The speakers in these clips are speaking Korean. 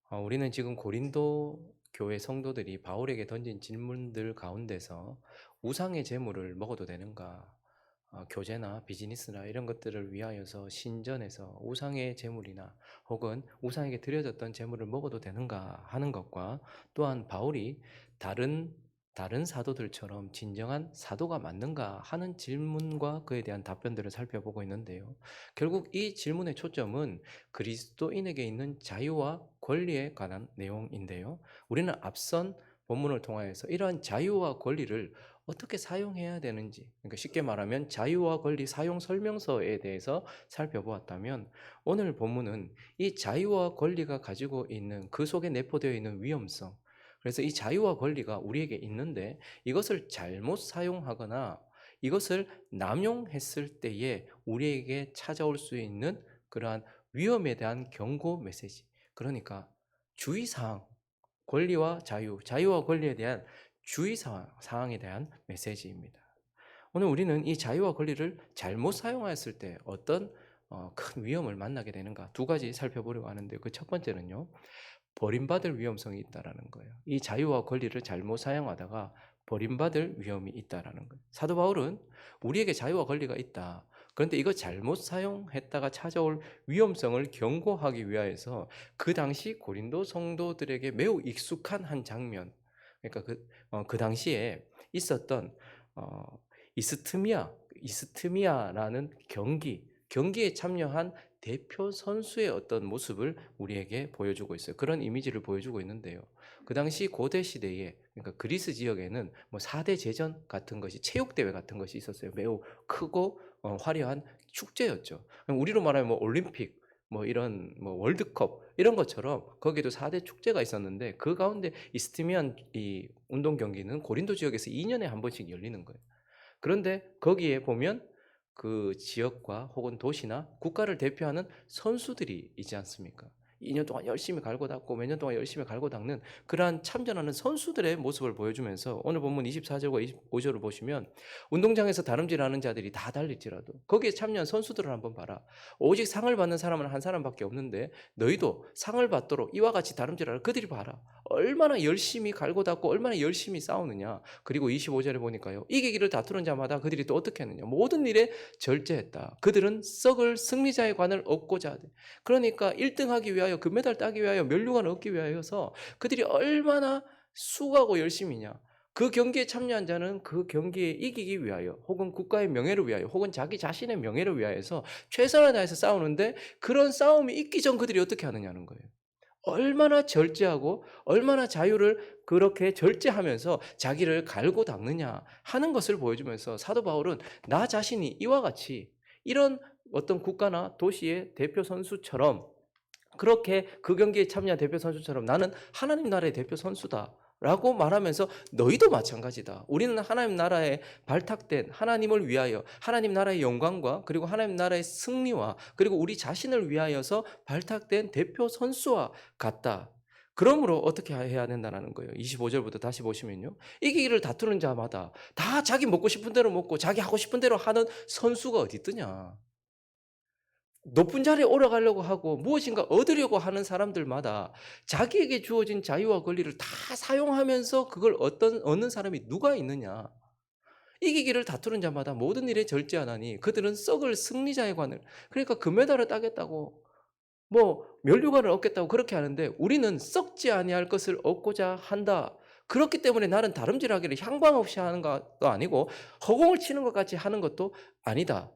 우리는 지금 고린도 교회 성도들이 바울에게 던진 질문들 가운데서 우상의 재물을 먹어도 되는가? 교제나 비즈니스나 이런 것들을 위하여서 신전에서 우상의 재물이나 혹은 우상에게 드려졌던 재물을 먹어도 되는가 하는 것과 또한 바울이 다른 다른 사도들처럼 진정한 사도가 맞는가 하는 질문과 그에 대한 답변들을 살펴보고 있는데요. 결국 이 질문의 초점은 그리스도인에게 있는 자유와 권리에 관한 내용인데요. 우리는 앞선 본문을 통하여서 이러한 자유와 권리를 어떻게 사용해야 되는지, 그러니까 쉽게 말하면 자유와 권리 사용 설명서에 대해서 살펴보았다면, 오늘 본문은 이 자유와 권리가 가지고 있는 그 속에 내포되어 있는 위험성, 그래서 이 자유와 권리가 우리에게 있는데 이것을 잘못 사용하거나 이것을 남용했을 때에 우리에게 찾아올 수 있는 그러한 위험에 대한 경고 메시지. 그러니까 주의사항, 권리와 자유, 자유와 권리에 대한 주의사항에 대한 메시지입니다. 오늘 우리는 이 자유와 권리를 잘못 사용하였을 때 어떤 큰 위험을 만나게 되는가 두 가지 살펴보려고 하는데, 그 첫 번째는요, 버림받을 위험성이 있다라는 거예요. 이 자유와 권리를 잘못 사용하다가 버림받을 위험이 있다라는 거예요. 사도 바울은 우리에게 자유와 권리가 있다. 그런데 이거 잘못 사용했다가 찾아올 위험성을 경고하기 위하여서 그 당시 고린도 성도들에게 매우 익숙한 한 장면, 그러니까 그 당시에 있었던 어, 이스트미아라는 경기에 참여한 대표 선수의 어떤 모습을 우리에게 보여주고 있어요. 그런 이미지를 보여주고 있는데요. 그 당시 고대 시대에, 그러니까 그리스 지역에는 뭐 4대 제전 같은 것이, 체육대회 같은 것이 있었어요. 매우 크고 화려한 축제였죠. 우리로 말하면 뭐 올림픽, 뭐 이런 뭐 월드컵 이런 것처럼 거기도 4대 축제가 있었는데, 그 가운데 이스트미안 이 운동 경기는 고린도 지역에서 2년에 한 번씩 열리는 거예요. 그런데 거기에 보면 그 지역과 혹은 도시나 국가를 대표하는 선수들이 있지 않습니까? 2년 동안 열심히 갈고 닦고 몇 년 동안 열심히 갈고 닦는 그러한 참전하는 선수들의 모습을 보여주면서, 오늘 본문 24절과 25절을 보시면 운동장에서 다름질하는 자들이 다 달릴지라도 거기에 참여한 선수들을 한번 봐라. 오직 상을 받는 사람은 한 사람밖에 없는데 너희도 상을 받도록 이와 같이 다름질하라. 그들이 봐라. 얼마나 열심히 갈고 닦고 얼마나 열심히 싸우느냐. 그리고 25절에 보니까요, 이기기를 다투는 자마다 그들이 또 어떻게 했느냐. 모든 일에 절제했다. 그들은 썩을 승리자의 관을 얻고자 하되, 그러니까 1등하기 위하여, 금메달 따기 위하여, 면류관을 얻기 위하여서 그들이 얼마나 수고하고 열심히냐. 그 경기에 참여한 자는 그 경기에 이기기 위하여, 혹은 국가의 명예를 위하여, 혹은 자기 자신의 명예를 위하여서 최선을 다해서 싸우는데, 그런 싸움이 있기 전 그들이 어떻게 하느냐는 거예요. 얼마나 절제하고 얼마나 자유를 그렇게 절제하면서 자기를 갈고 닦느냐 하는 것을 보여주면서, 사도 바울은 나 자신이 이와 같이 이런 어떤 국가나 도시의 대표 선수처럼, 그렇게 그 경기에 참여한 대표 선수처럼 나는 하나님 나라의 대표 선수다 라고 말하면서, 너희도 마찬가지다. 우리는 하나님 나라에 발탁된, 하나님을 위하여 하나님 나라의 영광과 그리고 하나님 나라의 승리와 그리고 우리 자신을 위하여서 발탁된 대표 선수와 같다. 그러므로 어떻게 해야 된다는 거예요. 25절부터 다시 보시면요, 이기기를 다투는 자마다 다 자기 먹고 싶은 대로 먹고 자기 하고 싶은 대로 하는 선수가 어디 있더냐. 높은 자리에 올라가려고 하고 무엇인가 얻으려고 하는 사람들마다 자기에게 주어진 자유와 권리를 다 사용하면서 그걸 얻는 사람이 누가 있느냐. 이기기를 다투는 자마다 모든 일에 절제하나니 그들은 썩을 승리자의 관을, 그러니까 금메달을 따겠다고 뭐 면류관을 얻겠다고 그렇게 하는데, 우리는 썩지 아니할 것을 얻고자 한다. 그렇기 때문에 나는 다름질하기를 향방 없이 하는 것도 아니고 허공을 치는 것 같이 하는 것도 아니다.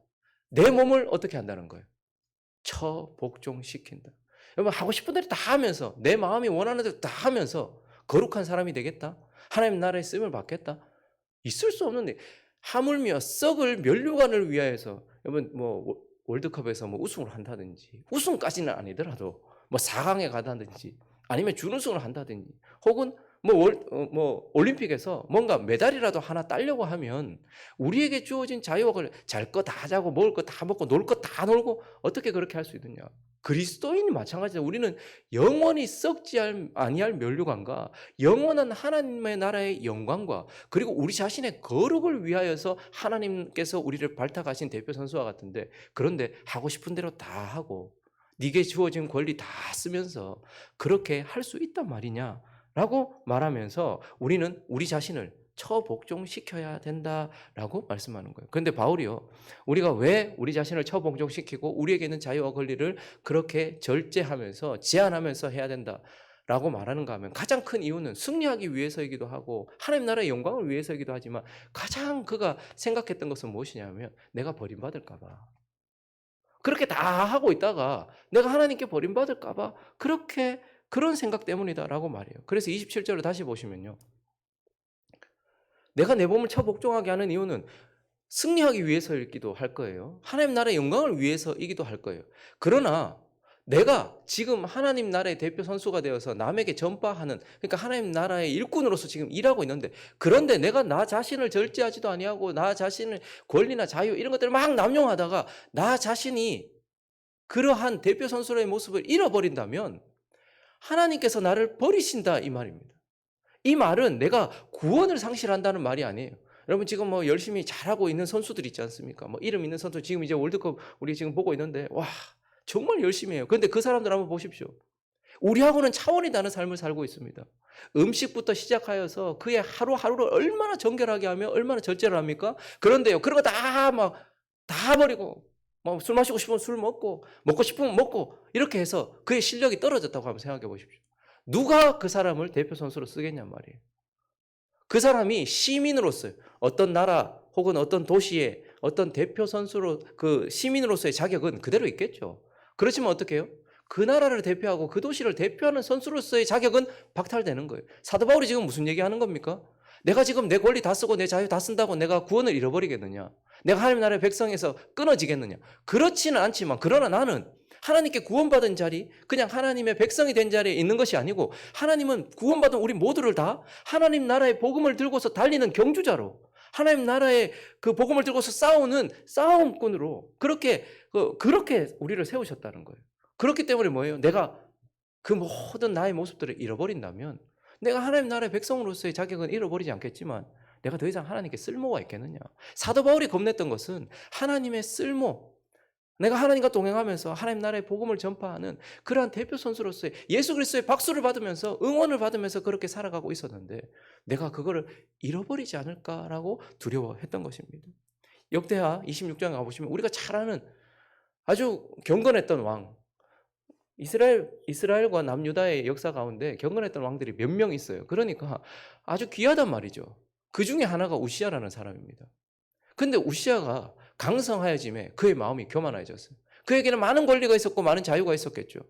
내 몸을 어떻게 한다는 거예요? 처복종시킨다. 여러분, 하고 싶은 대로 다 하면서, 내 마음이 원하는 대로 다 하면서 거룩한 사람이 되겠다? 하나님 나라의 쓰임을 받겠다? 있을 수 없는데, 하물며 썩을 면류관을 위하여서, 여러분 뭐 월드컵에서 뭐 우승을 한다든지, 우승까지는 아니더라도 뭐 4강에 가다든지 아니면 준우승을 한다든지, 혹은 뭐 올림픽에서 뭔가 메달이라도 하나 따려고 하면 우리에게 주어진 자유와 권리, 잘 거 다 자고 먹을 거 다 먹고 놀 거 다 놀고 어떻게 그렇게 할 수 있느냐. 그리스도인이 마찬가지다. 우리는 영원히 썩지 아니할 면류관과 영원한 하나님의 나라의 영광과 그리고 우리 자신의 거룩을 위하여서 하나님께서 우리를 발탁하신 대표 선수와 같은데, 그런데 하고 싶은 대로 다 하고 네게 주어진 권리 다 쓰면서 그렇게 할 수 있단 말이냐라고 말하면서 우리는 우리 자신을 처복종시켜야 된다라고 말씀하는 거예요. 그런데 바울이요, 우리가 왜 우리 자신을 처복종시키고 우리에게 있는 자유와 권리를 그렇게 절제하면서 제한하면서 해야 된다라고 말하는가 하면, 가장 큰 이유는 승리하기 위해서이기도 하고 하나님 나라의 영광을 위해서이기도 하지만, 가장 그가 생각했던 것은 무엇이냐면 내가 버림받을까 봐. 그렇게 다 하고 있다가 내가 하나님께 버림받을까 봐 그런 생각 때문이다라고 말해요. 그래서 27절을 다시 보시면요, 내가 내 몸을 처복종하게 하는 이유는 승리하기 위해서이기도 할 거예요. 하나님 나라의 영광을 위해서이기도 할 거예요. 그러나 내가 지금 하나님 나라의 대표 선수가 되어서 남에게 전파하는, 그러니까 하나님 나라의 일꾼으로서 지금 일하고 있는데, 그런데 내가 나 자신을 절제하지도 아니하고 나 자신의 권리나 자유 이런 것들을 막 남용하다가 나 자신이 그러한 대표 선수의 모습을 잃어버린다면 하나님께서 나를 버리신다 이 말입니다. 이 말은 내가 구원을 상실한다는 말이 아니에요. 여러분 지금 뭐 열심히 잘하고 있는 선수들 있지 않습니까? 뭐 이름 있는 선수 지금 이제 월드컵 우리 지금 보고 있는데, 와, 정말 열심히 해요. 그런데 그 사람들 한번 보십시오. 우리하고는 차원이 다른 삶을 살고 있습니다. 음식부터 시작하여서 그의 하루하루를 얼마나 정결하게 하며 얼마나 절제를 합니까? 그런데요, 그런 거 다 버리고, 뭐 술 마시고 싶으면 술 먹고 싶으면 먹고, 이렇게 해서 그의 실력이 떨어졌다고 한번 생각해 보십시오. 누가 그 사람을 대표 선수로 쓰겠냔 말이에요. 그 사람이 시민으로서요, 어떤 나라 혹은 어떤 도시의 어떤 대표 선수로 그 시민으로서의 자격은 그대로 있겠죠. 그렇지만 어떻게 해요? 그 나라를 대표하고 그 도시를 대표하는 선수로서의 자격은 박탈되는 거예요. 사도 바울이 지금 무슨 얘기하는 겁니까? 내가 지금 내 권리 다 쓰고 내 자유 다 쓴다고 내가 구원을 잃어버리겠느냐? 내가 하나님 나라의 백성에서 끊어지겠느냐? 그렇지는 않지만, 그러나 나는 하나님께 구원받은 자리, 그냥 하나님의 백성이 된 자리에 있는 것이 아니고, 하나님은 구원받은 우리 모두를 다 하나님 나라의 복음을 들고서 달리는 경주자로, 하나님 나라의 그 복음을 들고서 싸우는 싸움꾼으로 그렇게 우리를 세우셨다는 거예요. 그렇기 때문에 뭐예요? 내가 그 모든 나의 모습들을 잃어버린다면, 내가 하나님 나라의 백성으로서의 자격은 잃어버리지 않겠지만 내가 더 이상 하나님께 쓸모가 있겠느냐? 사도 바울이 겁냈던 것은 하나님의 쓸모, 내가 하나님과 동행하면서 하나님 나라의 복음을 전파하는 그러한 대표 선수로서의 예수 그리스도의 박수를 받으면서 응원을 받으면서 그렇게 살아가고 있었는데, 내가 그거를 잃어버리지 않을까라고 두려워했던 것입니다. 역대하 26장에 가보시면 우리가 잘 아는 아주 경건했던 왕, 이스라엘과 남유다의 역사 가운데 경건했던 왕들이 몇 명 있어요. 그러니까 아주 귀하단 말이죠. 그 중에 하나가 우시아라는 사람입니다. 근데 우시아가 강성하여짐에 그의 마음이 교만해졌어요. 그에게는 많은 권리가 있었고 많은 자유가 있었겠죠.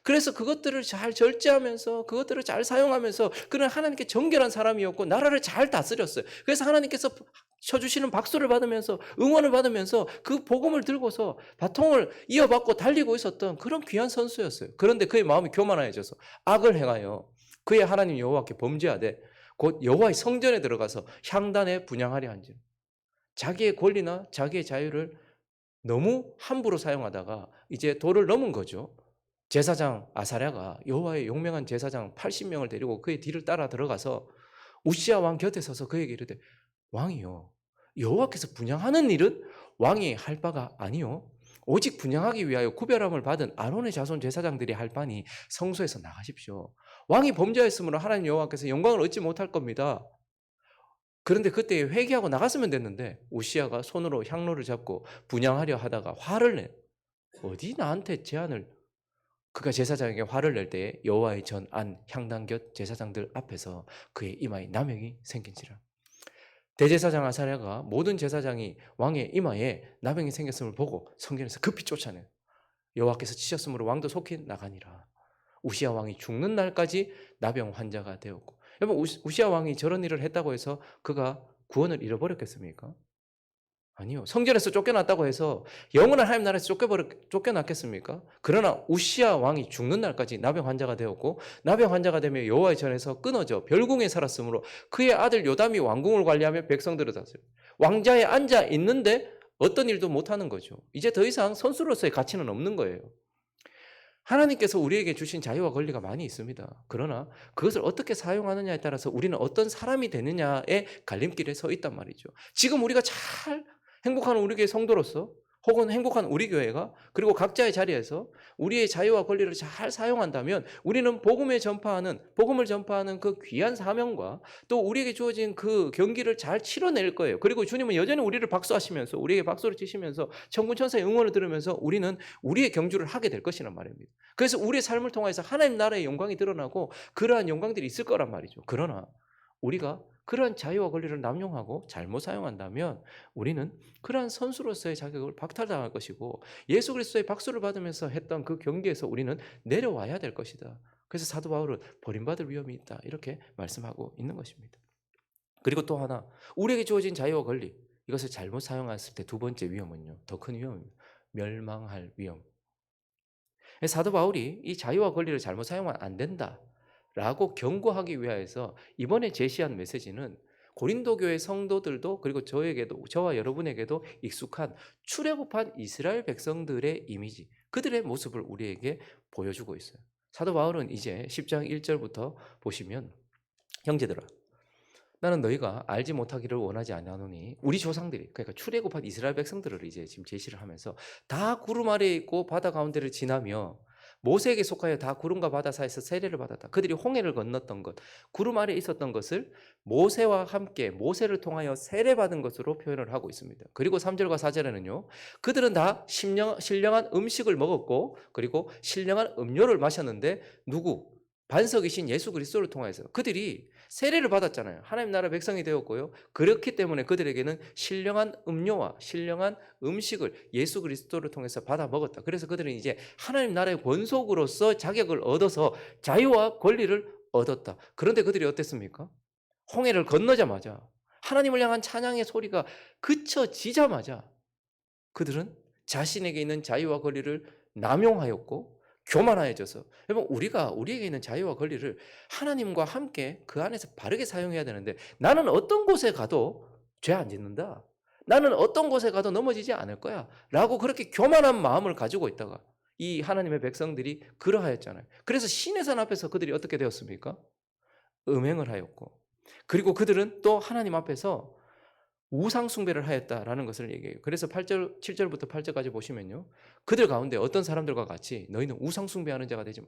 그래서 그것들을 잘 절제하면서 그것들을 잘 사용하면서 그는 하나님께 정결한 사람이었고 나라를 잘 다스렸어요. 그래서 하나님께서 쳐주시는 박수를 받으면서 응원을 받으면서 그 복음을 들고서 바통을 이어받고 달리고 있었던 그런 귀한 선수였어요. 그런데 그의 마음이 교만해져서 악을 행하여 그의 하나님 여호와께 범죄하되 곧 여호와의 성전에 들어가서 향단에 분향하려 한즉, 자기의 권리나 자기의 자유를 너무 함부로 사용하다가 이제 도를 넘은 거죠. 제사장 아사랴가 여호와의 용맹한 제사장 80명을 데리고 그의 뒤를 따라 들어가서 우시아 왕 곁에 서서 그에게 이르되, 왕이요, 여호와께서 분향하는 일은 왕이 할 바가 아니요, 오직 분향하기 위하여 구별함을 받은 아론의 자손 제사장들이 할 바니 성소에서 나가십시오. 왕이 범죄하였으므로 하나님 여호와께서 영광을 얻지 못할 겁니다. 그런데 그때 회개하고 나갔으면 됐는데 우시아가 손으로 향로를 잡고 분향하려 하다가 화를 내. 어디 나한테 제안을. 그가 제사장에게 화를 낼 때에 여호와의 전 안 향단 곁 제사장들 앞에서 그의 이마에 나병이 생긴지라. 대제사장 아사랴가 모든 제사장이 왕의 이마에 나병이 생겼음을 보고 성전에서 급히 쫓아내. 여호와께서 치셨으므로 왕도 속히 나가니라. 우시아 왕이 죽는 날까지 나병 환자가 되었고, 여러분 우시아 왕이 저런 일을 했다고 해서 그가 구원을 잃어버렸겠습니까? 아니요. 성전에서 쫓겨났다고 해서 영원한 하나님 나라에서 쫓겨났겠습니까? 그러나 우시아 왕이 죽는 날까지 나병 환자가 되었고, 나병 환자가 되며 여호와의 전에서 끊어져 별궁에 살았으므로 그의 아들 요담이 왕궁을 관리하며 백성들을 다스려. 왕자에 앉아 있는데 어떤 일도 못하는 거죠. 이제 더 이상 선수로서의 가치는 없는 거예요. 하나님께서 우리에게 주신 자유와 권리가 많이 있습니다. 그러나 그것을 어떻게 사용하느냐에 따라서 우리는 어떤 사람이 되느냐의 갈림길에 서 있단 말이죠. 지금 우리가 잘 행복한 우리 교회 성도로서 혹은 행복한 우리 교회가 그리고 각자의 자리에서 우리의 자유와 권리를 잘 사용한다면 우리는 복음을 전파하는 그 귀한 사명과 또 우리에게 주어진 그 경기를 잘 치러낼 거예요. 그리고 주님은 여전히 우리를 박수하시면서 우리에게 박수를 치시면서 천군 천사의 응원을 들으면서 우리는 우리의 경주를 하게 될 것이란 말입니다. 그래서 우리의 삶을 통해서 하나님 나라의 영광이 드러나고 그러한 영광들이 있을 거란 말이죠. 그러나 우리가 그러한 자유와 권리를 남용하고 잘못 사용한다면 우리는 그러한 선수로서의 자격을 박탈당할 것이고 예수 그리스도의 박수를 받으면서 했던 그 경기에서 우리는 내려와야 될 것이다. 그래서 사도 바울은 버림받을 위험이 있다 이렇게 말씀하고 있는 것입니다. 그리고 또 하나 우리에게 주어진 자유와 권리 이것을 잘못 사용했을 때 두 번째 위험은요. 더 큰 위험입니다. 멸망할 위험. 사도 바울이 이 자유와 권리를 잘못 사용하면 안 된다라고 경고하기 위하여서 이번에 제시한 메시지는 고린도 교회 성도들도 그리고 저와 여러분에게도 익숙한 출애굽한 이스라엘 백성들의 이미지, 그들의 모습을 우리에게 보여주고 있어요. 사도 바울은 이제 10장 1절부터 보시면 형제들아 나는 너희가 알지 못하기를 원하지 아니하노니 우리 조상들이 그러니까 출애굽한 이스라엘 백성들을 이제 지금 제시를 하면서 다 구름 아래에 있고 바다 가운데를 지나며 모세에게 속하여 다 구름과 바다 사이에서 세례를 받았다. 그들이 홍해를 건넜던 것, 구름 아래에 있었던 것을 모세와 함께 모세를 통하여 세례받은 것으로 표현을 하고 있습니다. 그리고 3절과 4절에는요. 그들은 다 신령한 음식을 먹었고 그리고 신령한 음료를 마셨는데 누구? 반석이신 예수 그리스도를 통해서 그들이 세례를 받았잖아요. 하나님 나라 백성이 되었고요. 그렇기 때문에 그들에게는 신령한 음료와 신령한 음식을 예수 그리스도를 통해서 받아 먹었다. 그래서 그들은 이제 하나님 나라의 권속으로서 자격을 얻어서 자유와 권리를 얻었다. 그런데 그들이 어땠습니까? 홍해를 건너자마자 하나님을 향한 찬양의 소리가 그쳐지자마자 그들은 자신에게 있는 자유와 권리를 남용하였고 교만해져서 여러분 우리에게 있는 자유와 권리를 하나님과 함께 그 안에서 바르게 사용해야 되는데 나는 어떤 곳에 가도 죄 안 짓는다. 나는 어떤 곳에 가도 넘어지지 않을 거야. 라고 그렇게 교만한 마음을 가지고 있다가 이 하나님의 백성들이 그러하였잖아요. 그래서 신의 산 앞에서 그들이 어떻게 되었습니까? 음행을 하였고 그리고 그들은 또 하나님 앞에서 우상 숭배를 하였다라는 것을 얘기해요. 그래서 8절, 7절부터 8절까지 보시면요. 그들 가운데 어떤 사람들과 같이 너희는 우상 숭배하는 자가 되지 마.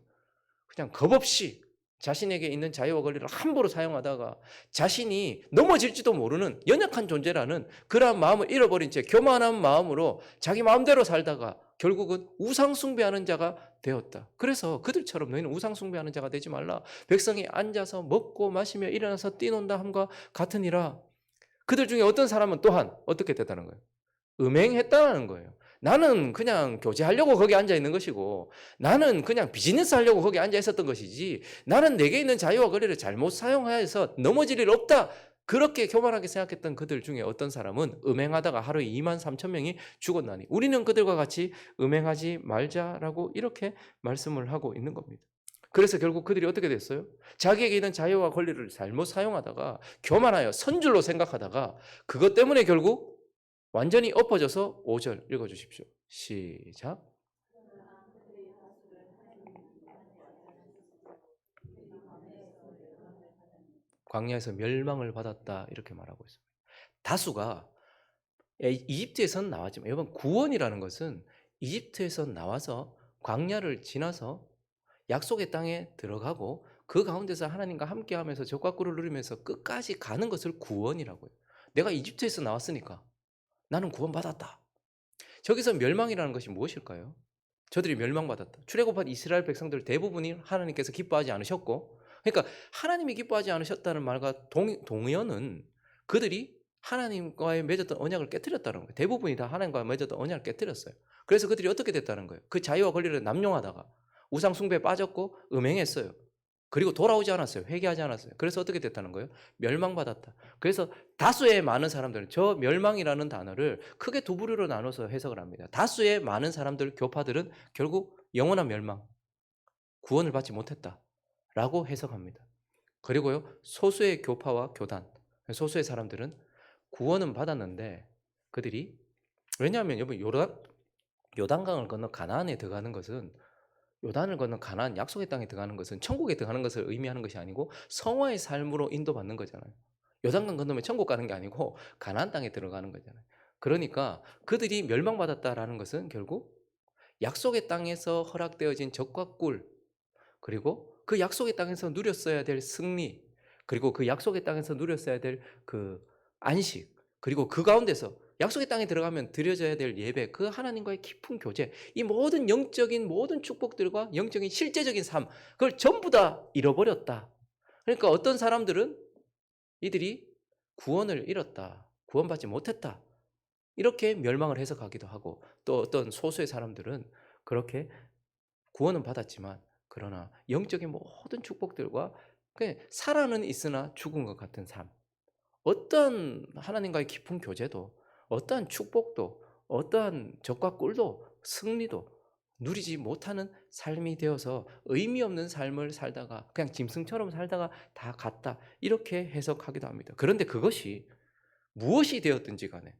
그냥 겁없이 자신에게 있는 자유와 권리를 함부로 사용하다가 자신이 넘어질지도 모르는 연약한 존재라는 그러한 마음을 잃어버린 채 교만한 마음으로 자기 마음대로 살다가 결국은 우상 숭배하는 자가 되었다. 그래서 그들처럼 너희는 우상 숭배하는 자가 되지 말라. 백성이 앉아서 먹고 마시며 일어나서 뛰논다 함과 같으니라. 그들 중에 어떤 사람은 또한 어떻게 됐다는 거예요? 음행했다는 거예요. 나는 그냥 교제하려고 거기 앉아 있는 것이고 나는 그냥 비즈니스 하려고 거기 앉아 있었던 것이지 나는 내게 있는 자유와 권리를 잘못 사용하여서 넘어질 일 없다. 그렇게 교만하게 생각했던 그들 중에 어떤 사람은 음행하다가 하루에 2만 3천 명이 죽었나니 우리는 그들과 같이 음행하지 말자라고 이렇게 말씀을 하고 있는 겁니다. 그래서 결국 그들이 어떻게 됐어요? 자기에게 있는 자유와 권리를 잘못 사용하다가 교만하여 선줄로 생각하다가 그것 때문에 결국 완전히 엎어져서 5절 읽어주십시오. 시작. 광야에서 멸망을 받았다 이렇게 말하고 있습니다. 다수가 이집트에선 나왔지만 여러분 구원이라는 것은 이집트에서 나와서 광야를 지나서 약속의 땅에 들어가고 그 가운데서 하나님과 함께하면서 적과 꿀을 누리면서 끝까지 가는 것을 구원이라고요. 내가 이집트에서 나왔으니까 나는 구원받았다. 저기서 멸망이라는 것이 무엇일까요? 저들이 멸망받았다. 출애굽한 이스라엘 백성들 대부분이 하나님께서 기뻐하지 않으셨고 그러니까 하나님이 기뻐하지 않으셨다는 말과 동의어는 그들이 하나님과의 맺었던 언약을 깨뜨렸다는 거예요. 대부분이 다 하나님과 맺었던 언약을 깨뜨렸어요. 그래서 그들이 어떻게 됐다는 거예요? 그 자유와 권리를 남용하다가 우상 숭배에 빠졌고 음행했어요. 그리고 돌아오지 않았어요. 회개하지 않았어요. 그래서 어떻게 됐다는 거예요? 멸망받았다. 그래서 다수의 많은 사람들은 저 멸망이라는 단어를 크게 두 부류로 나눠서 해석을 합니다. 다수의 많은 사람들, 교파들은 결국 영원한 멸망, 구원을 받지 못했다라고 해석합니다. 그리고요, 소수의 교파와 교단, 소수의 사람들은 구원은 받았는데 그들이 왜냐하면 여러분 요단강을 건너 가나안에 들어가는 것은 요단을 건너 가나안 약속의 땅에 들어가는 것은 천국에 들어가는 것을 의미하는 것이 아니고 성화의 삶으로 인도받는 거잖아요. 요단강 건너면 천국 가는 게 아니고 가나안 땅에 들어가는 거잖아요. 그러니까 그들이 멸망받았다라는 것은 결국 약속의 땅에서 허락되어진 적과 꿀, 그리고 그 약속의 땅에서 누렸어야 될 승리, 그리고 그 약속의 땅에서 누렸어야 될 그 안식, 그리고 그 가운데서 약속의 땅에 들어가면 드려져야 될 예배, 그 하나님과의 깊은 교제, 이 모든 영적인 모든 축복들과 영적인 실제적인 삶, 그걸 전부 다 잃어버렸다. 그러니까 어떤 사람들은 이들이 구원을 잃었다, 구원받지 못했다, 이렇게 멸망을 해석하기도 하고, 또 어떤 소수의 사람들은 그렇게 구원은 받았지만 그러나 영적인 모든 축복들과 그냥 살아는 있으나 죽은 것 같은 삶, 어떠한 하나님과의 깊은 교제도, 어떠한 축복도, 어떠한 적과 꿀도, 승리도 누리지 못하는 삶이 되어서 의미 없는 삶을 살다가 그냥 짐승처럼 살다가 다 갔다, 이렇게 해석하기도 합니다. 그런데 그것이 무엇이 되었든지 간에,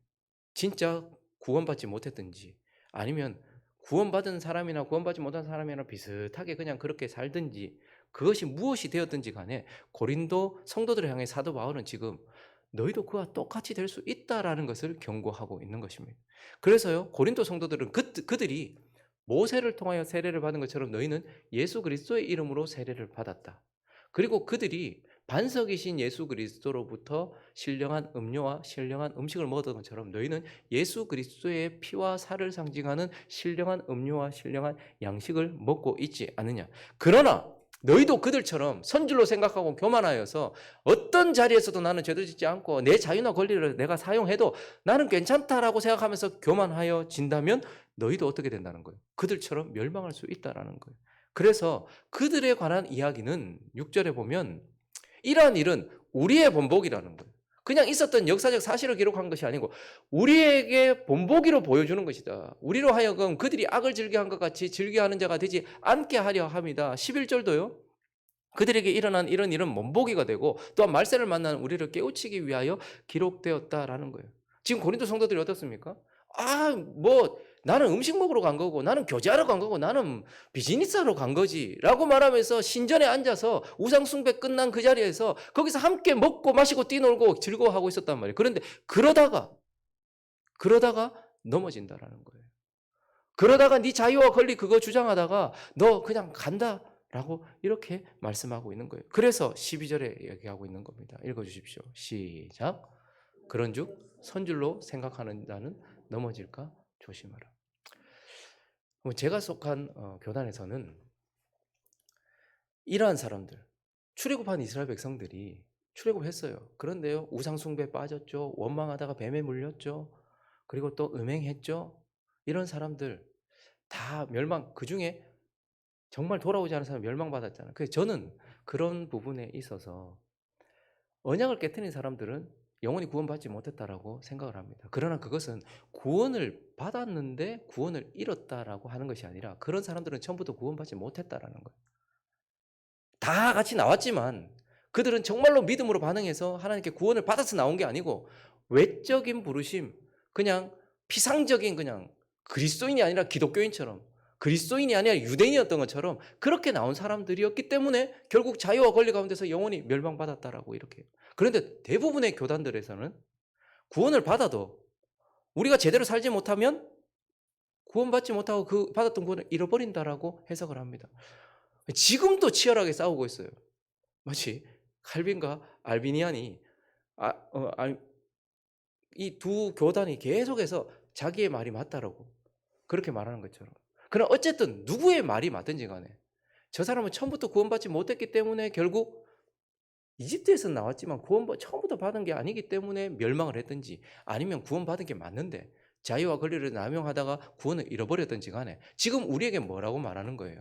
진짜 구원받지 못했든지 아니면 구원받은 사람이나 구원받지 못한 사람이나 비슷하게 그냥 그렇게 살든지, 그것이 무엇이 되었든지 간에 고린도 성도들을 향해 사도 바울은 지금 너희도 그와 똑같이 될 수 있다라는 것을 경고하고 있는 것입니다. 그래서요, 고린도 성도들은 그들이 모세를 통하여 세례를 받은 것처럼 너희는 예수 그리스도의 이름으로 세례를 받았다. 그리고 그들이 반석이신 예수 그리스도로부터 신령한 음료와 신령한 음식을 먹었던 것처럼 너희는 예수 그리스도의 피와 살을 상징하는 신령한 음료와 신령한 양식을 먹고 있지 않느냐. 그러나 너희도 그들처럼 선줄로 생각하고 교만하여서 어떤 자리에서도 나는 죄를 짓지 않고 내 자유나 권리를 내가 사용해도 나는 괜찮다라고 생각하면서 교만하여 진다면 너희도 어떻게 된다는 거예요? 그들처럼 멸망할 수 있다라는 거예요. 그래서 그들에 관한 이야기는 6절에 보면 이러한 일은 우리의 본보기라는 거예요. 그냥 있었던 역사적 사실을 기록한 것이 아니고 우리에게 본보기로 보여주는 것이다. 우리로 하여금 그들이 악을 즐겨한 것 같이 즐겨하는 자가 되지 않게 하려 합니다. 11절도요. 그들에게 일어난 이런 일은 본보기가 되고 또한 말세를 만난 우리를 깨우치기 위하여 기록되었다라는 거예요. 지금 고린도 성도들이 어떻습니까? 뭐 나는 음식 먹으러 간 거고 나는 교제하러 간 거고 나는 비즈니스하러 간 거지라고 말하면서 신전에 앉아서 우상 숭배 끝난 그 자리에서 거기서 함께 먹고 마시고 뛰놀고 즐거워하고 있었단 말이에요. 그런데 그러다가 넘어진다라는 거예요. 그러다가 네 자유와 권리 그거 주장하다가 너 그냥 간다라고 이렇게 말씀하고 있는 거예요. 그래서 12절에 얘기하고 있는 겁니다. 읽어 주십시오. 시작. 그런즉 선줄로 생각하는 자는 넘어질까 조심하라. 제가 속한 교단에서는 이러한 사람들, 출애굽한 이스라엘 백성들이 출애굽했어요. 그런데요, 우상 숭배에 빠졌죠. 원망하다가 뱀에 물렸죠. 그리고 또 음행했죠. 이런 사람들 다 멸망, 그중에 정말 돌아오지 않은 사람 멸망받았잖아요. 그래서 저는 그런 부분에 있어서 언약을 깨트린 사람들은 영원히 구원받지 못했다라고 생각을 합니다. 그러나 그것은 구원을 받았는데 구원을 잃었다라고 하는 것이 아니라 그런 사람들은 처음부터 구원받지 못했다라는 거예요. 다 같이 나왔지만 그들은 정말로 믿음으로 반응해서 하나님께 구원을 받아서 나온 게 아니고 외적인 부르심, 그냥 피상적인 그냥 그리스도인이 아니라 기독교인처럼, 그리스도인이 아니라 유대인이었던 것처럼 그렇게 나온 사람들이었기 때문에 결국 자유와 권리 가운데서 영원히 멸망받았다라고 이렇게. 그런데 대부분의 교단들에서는 구원을 받아도 우리가 제대로 살지 못하면 구원받지 못하고 그 받았던 구원을 잃어버린다라고 해석을 합니다. 지금도 치열하게 싸우고 있어요. 마치 칼빈과 알비니안이 아, 어, 이 두 교단이 계속해서 자기의 말이 맞다라고 그렇게 말하는 것처럼. 그럼 어쨌든 누구의 말이 맞든지 간에 저 사람은 처음부터 구원받지 못했기 때문에 결국 이집트에서 나왔지만 처음부터 받은 게 아니기 때문에 멸망을 했든지 아니면 구원받은 게 맞는데 자유와 권리를 남용하다가 구원을 잃어버렸든지 간에 지금 우리에게 뭐라고 말하는 거예요?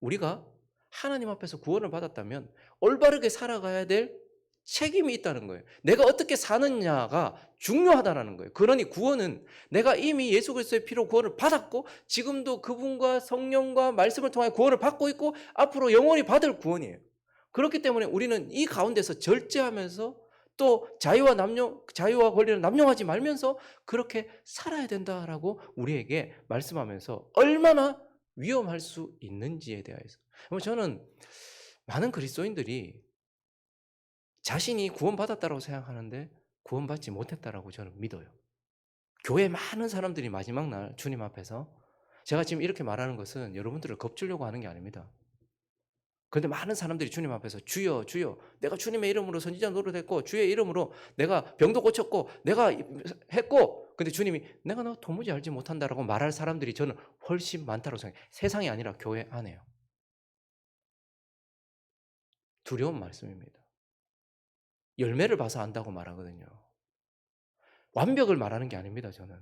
우리가 하나님 앞에서 구원을 받았다면 올바르게 살아가야 될 책임이 있다는 거예요. 내가 어떻게 사느냐가 중요하다라는 거예요. 그러니 구원은 내가 이미 예수 그리스도의 피로 구원을 받았고 지금도 그분과 성령과 말씀을 통해 구원을 받고 있고 앞으로 영원히 받을 구원이에요. 그렇기 때문에 우리는 이 가운데서 절제하면서 또 자유와 권리를 남용하지 말면서 그렇게 살아야 된다라고 우리에게 말씀하면서 얼마나 위험할 수 있는지에 대해서. 저는 많은 그리스도인들이 자신이 구원받았다고 생각하는데 구원받지 못했다라고 저는 믿어요. 교회 많은 사람들이 마지막 날 주님 앞에서, 제가 지금 이렇게 말하는 것은 여러분들을 겁주려고 하는 게 아닙니다. 그런데 많은 사람들이 주님 앞에서 주여 주여 내가 주님의 이름으로 선지자 노릇했고 주의 이름으로 내가 병도 고쳤고 내가 했고, 근데 주님이 내가 너 도무지 알지 못한다라고 말할 사람들이 저는 훨씬 많다고 생각해요. 세상이 아니라 교회 안에요. 두려운 말씀입니다. 열매를 봐서 안다고 말하거든요. 완벽을 말하는 게 아닙니다, 저는.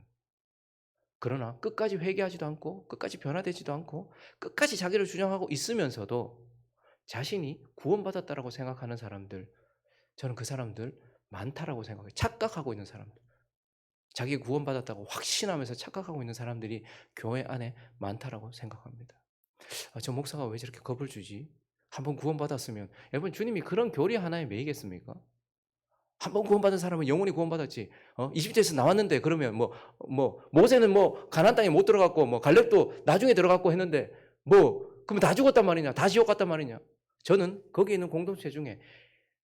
그러나 끝까지 회개하지도 않고 끝까지 변화되지도 않고 끝까지 자기를 주장하고 있으면서도 자신이 구원받았다라고 생각하는 사람들, 저는 그 사람들 많다라고 생각해요. 착각하고 있는 사람들. 자기 구원받았다고 확신하면서 착각하고 있는 사람들이 교회 안에 많다라고 생각합니다. 저 목사가 왜 저렇게 겁을 주지? 한번 구원받았으면, 여러분 주님이 그런 교리 하나에 매이겠습니까? 한번 구원받은 사람은 영원히 구원받았지. 이집트에서 나왔는데 그러면 모세는 가나안 땅에 못 들어갔고 갈렙도 나중에 들어갔고 했는데 그럼 다 죽었단 말이냐? 다 지옥 갔단 말이냐? 저는 거기 있는 공동체 중에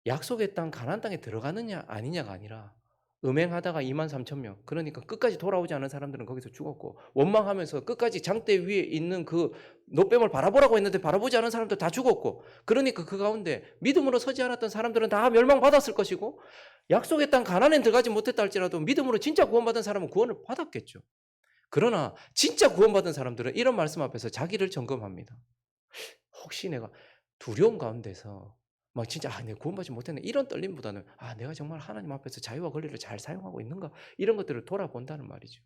약속의 땅 가나안 땅에 들어가느냐 아니냐가 아니라 음행하다가 23,000명, 그러니까 끝까지 돌아오지 않은 사람들은 거기서 죽었고, 원망하면서 끝까지 장대 위에 있는 그 노뱀을 바라보라고 했는데 바라보지 않은 사람들 다 죽었고, 그러니까 그 가운데 믿음으로 서지 않았던 사람들은 다 멸망받았을 것이고, 약속의 땅 가나안에 들어가지 못했다 할지라도 믿음으로 진짜 구원받은 사람은 구원을 받았겠죠. 그러나 진짜 구원받은 사람들은 이런 말씀 앞에서 자기를 점검합니다. 혹시 내가 두려움 가운데서 진짜 내가 구원받지 못했네 이런 떨림보다는 내가 정말 하나님 앞에서 자유와 권리를 잘 사용하고 있는가, 이런 것들을 돌아본다는 말이죠.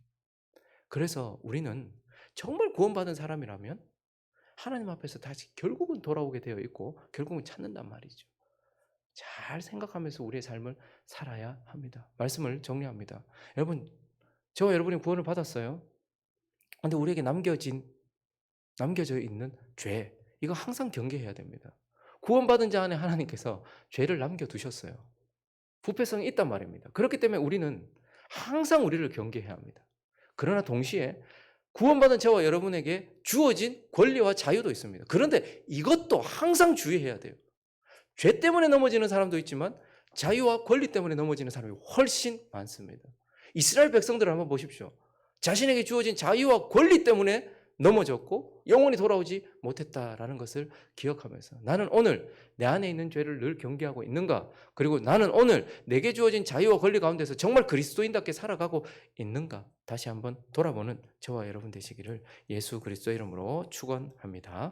그래서 우리는 정말 구원받은 사람이라면 하나님 앞에서 다시 결국은 돌아오게 되어 있고 결국은 찾는단 말이죠. 잘 생각하면서 우리의 삶을 살아야 합니다. 말씀을 정리합니다. 여러분, 저와 여러분이 구원을 받았어요. 근데 우리에게 남겨져 있는 죄, 이거 항상 경계해야 됩니다. 구원받은 자 안에 하나님께서 죄를 남겨두셨어요. 부패성이 있단 말입니다. 그렇기 때문에 우리는 항상 우리를 경계해야 합니다. 그러나 동시에 구원받은 저와 여러분에게 주어진 권리와 자유도 있습니다. 그런데 이것도 항상 주의해야 돼요. 죄 때문에 넘어지는 사람도 있지만 자유와 권리 때문에 넘어지는 사람이 훨씬 많습니다. 이스라엘 백성들을 한번 보십시오. 자신에게 주어진 자유와 권리 때문에 넘어졌고 영원히 돌아오지 못했다라는 것을 기억하면서, 나는 오늘 내 안에 있는 죄를 늘 경계하고 있는가, 그리고 나는 오늘 내게 주어진 자유와 권리 가운데서 정말 그리스도인답게 살아가고 있는가, 다시 한번 돌아보는 저와 여러분 되시기를 예수 그리스도 이름으로 축원합니다.